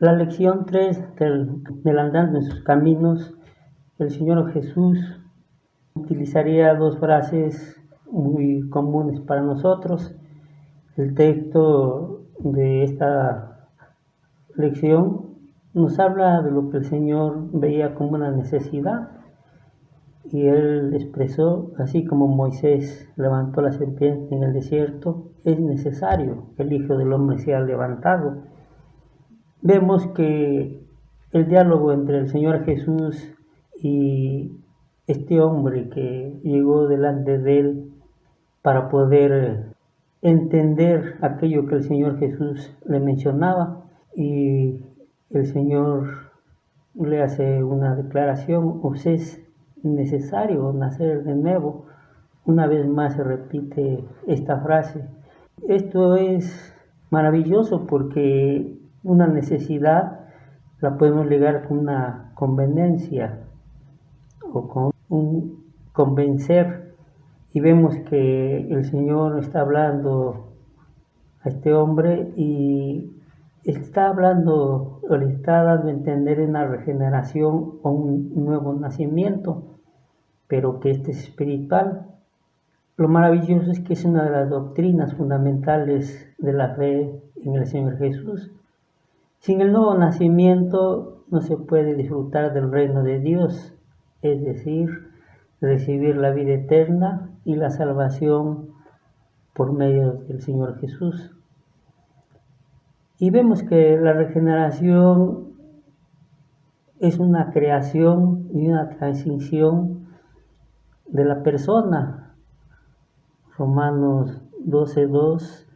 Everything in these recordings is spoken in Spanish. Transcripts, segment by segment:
La lección 3 del andando en sus caminos, el Señor Jesús utilizaría dos frases muy comunes para nosotros. El texto de esta lección nos habla de lo que el Señor veía como una necesidad, y Él expresó, así como Moisés levantó la serpiente en el desierto, es necesario que el Hijo del Hombre sea levantado. Vemos que el diálogo entre el Señor Jesús y este hombre que llegó delante de él para poder entender aquello que el Señor Jesús le mencionaba, y el Señor le hace una declaración: os es necesario nacer de nuevo. Una vez más se repite esta frase. Esto es maravilloso porque una necesidad la podemos ligar con una conveniencia o con un convencer, y vemos que el Señor está hablando a este hombre y está hablando o le está dando a entender una regeneración o un nuevo nacimiento, pero que este es espiritual. Lo maravilloso es que es una de las doctrinas fundamentales de la fe en el Señor Jesús. Sin el nuevo nacimiento no se puede disfrutar del reino de Dios, es decir, recibir la vida eterna y la salvación por medio del Señor Jesús. Y vemos que la regeneración es una creación y una transición de la persona. Romanos 12:2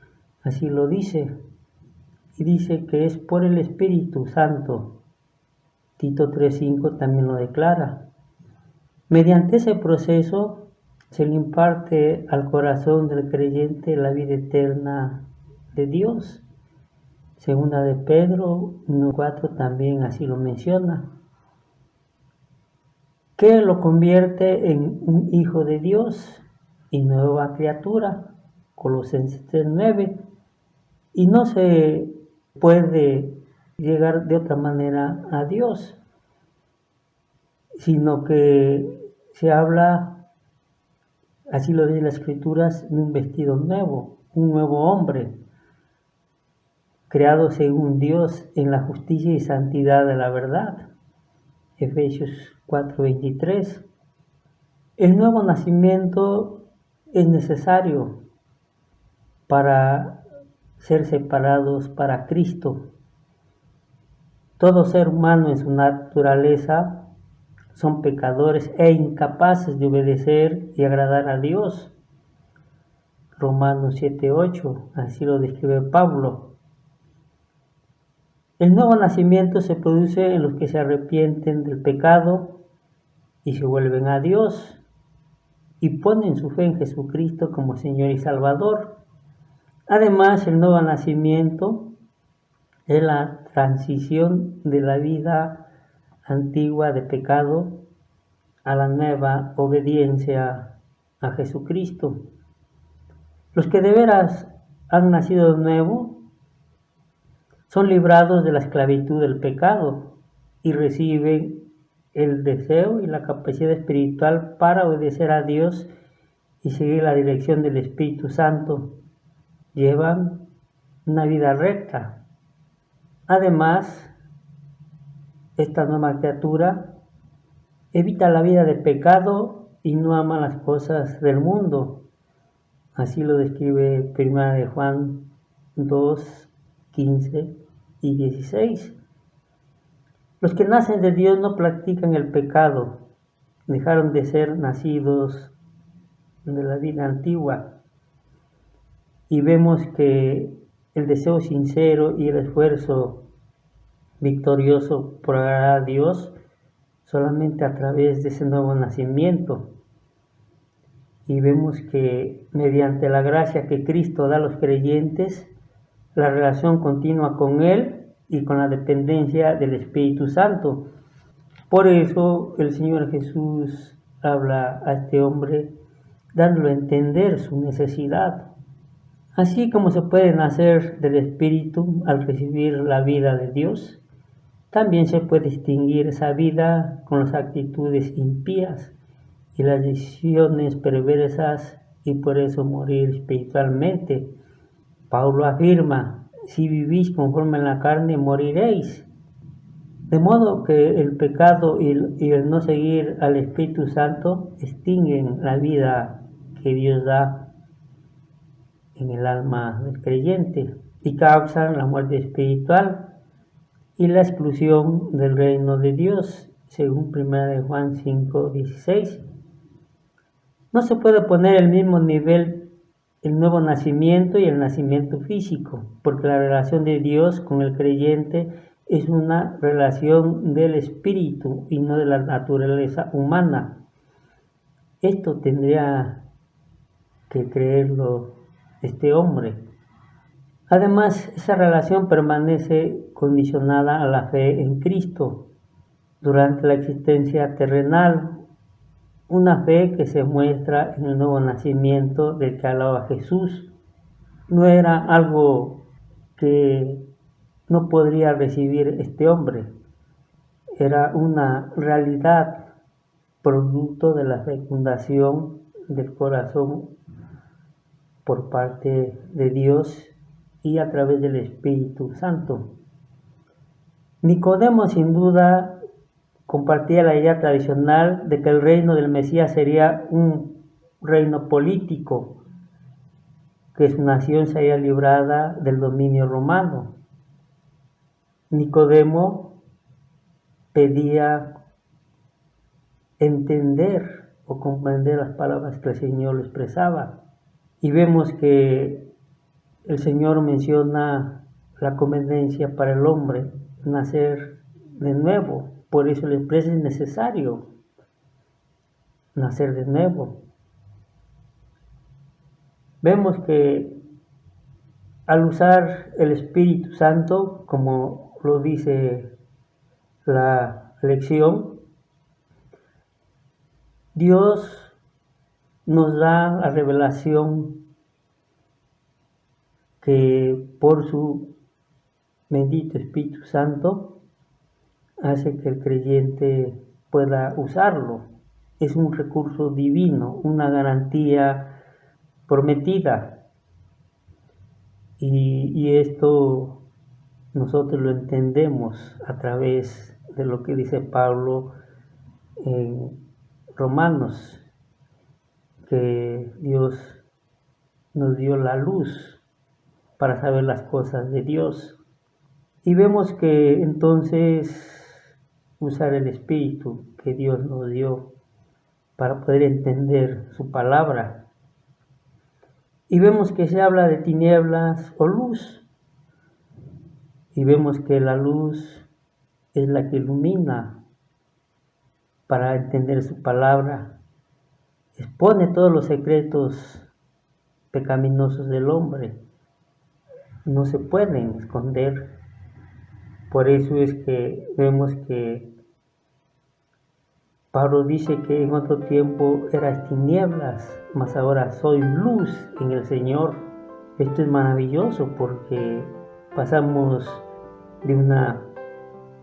así lo dice, y dice que es por el Espíritu Santo. Tito 3:5 también lo declara. Mediante ese proceso se le imparte al corazón del creyente la vida eterna de Dios. Segunda de Pedro 1:4 también así lo menciona, que lo convierte en un hijo de Dios y nueva criatura. Colosenses 3:9. Y no se puede llegar de otra manera a Dios, sino que se habla, así lo dicen las Escrituras, de un vestido nuevo, un nuevo hombre, creado según Dios en la justicia y santidad de la verdad. Efesios 4:23. El nuevo nacimiento es necesario para ser separados para Cristo. Todo ser humano en su naturaleza son pecadores e incapaces de obedecer y agradar a Dios. Romanos 7:8, así lo describe Pablo. El nuevo nacimiento se produce en los que se arrepienten del pecado y se vuelven a Dios y ponen su fe en Jesucristo como Señor y Salvador. Además, el nuevo nacimiento es la transición de la vida antigua de pecado a la nueva obediencia a Jesucristo. Los que de veras han nacido de nuevo son librados de la esclavitud del pecado y reciben el deseo y la capacidad espiritual para obedecer a Dios y seguir la dirección del Espíritu Santo. Llevan una vida recta. Además, esta nueva criatura evita la vida de pecado y no ama las cosas del mundo. Así lo describe 1 de Juan 2:15 y 16. Los que nacen de Dios no practican el pecado, dejaron de ser nacidos de la vida antigua. Y vemos que el deseo sincero y el esfuerzo victorioso por agradar a Dios solamente a través de ese nuevo nacimiento. Y vemos que mediante la gracia que Cristo da a los creyentes, la relación continua con Él y con la dependencia del Espíritu Santo. Por eso el Señor Jesús habla a este hombre dándole a entender su necesidad. Así como se puede nacer del Espíritu al recibir la vida de Dios, También se puede distinguir esa vida con las actitudes impías y las decisiones perversas y por eso morir espiritualmente. Pablo afirma, si vivís conforme a la carne, moriréis. De modo que el pecado y el no seguir al Espíritu Santo extinguen la vida que Dios da en el alma del creyente y causan la muerte espiritual y la exclusión del reino de Dios, según 1 Juan 5:16. No se puede poner el mismo nivel el nuevo nacimiento y el nacimiento físico, porque la relación de Dios con el creyente es una relación del espíritu y no de la naturaleza humana. Esto tendría que creerlo este hombre. Además, esa relación permanece condicionada a la fe en Cristo durante la existencia terrenal, una fe que se muestra en el nuevo nacimiento del que hablaba Jesús. No era algo que no podría recibir este hombre, era una realidad producto de la fecundación del corazón por parte de Dios y a través del Espíritu Santo. Nicodemo sin duda compartía la idea tradicional de que el reino del Mesías sería un reino político, que su nación sería librada del dominio romano. Nicodemo pedía entender o comprender las palabras que el Señor le expresaba. Y vemos que el Señor menciona la conveniencia para el hombre nacer de nuevo. Por eso le expresa es necesario nacer de nuevo. Vemos que al usar el Espíritu Santo, como lo dice la lección, Dios nos da la revelación que por su bendito Espíritu Santo hace que el creyente pueda usarlo. Es un recurso divino, una garantía prometida. Y esto nosotros lo entendemos a través de lo que dice Pablo en Romanos, que Dios nos dio la luz para saber las cosas de Dios. Y vemos que entonces usar el Espíritu que Dios nos dio para poder entender su palabra. Y vemos que se habla de tinieblas o luz. Y vemos que la luz es la que ilumina para entender su palabra. Expone todos los secretos pecaminosos del hombre. No se pueden esconder. Por eso es que vemos que Pablo dice que en otro tiempo eras tinieblas, mas ahora soy luz en el Señor. Esto es maravilloso porque pasamos de una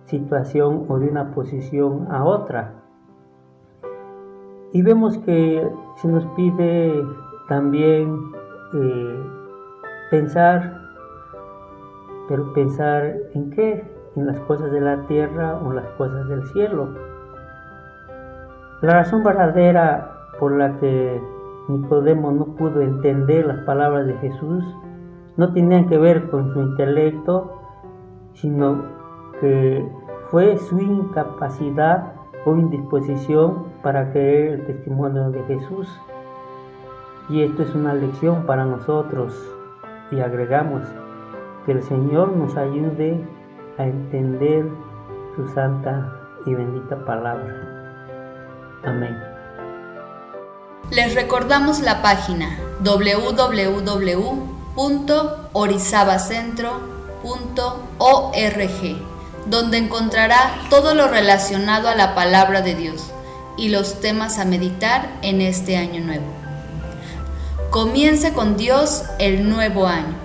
situación o de una posición a otra. Y vemos que se nos pide también pensar, pero pensar ¿en qué? ¿En las cosas de la tierra o en las cosas del cielo? La razón verdadera por la que Nicodemo no pudo entender las palabras de Jesús no tenían que ver con su intelecto, sino que fue su incapacidad o indisposición para creer el testimonio de Jesús. Y esto es una lección para nosotros. Y agregamos que el Señor nos ayude a entender su santa y bendita palabra. Amén. Les recordamos la página www.orizabacentro.org, donde encontrará todo lo relacionado a la palabra de Dios y los temas a meditar en este año nuevo. Comience con Dios el nuevo año.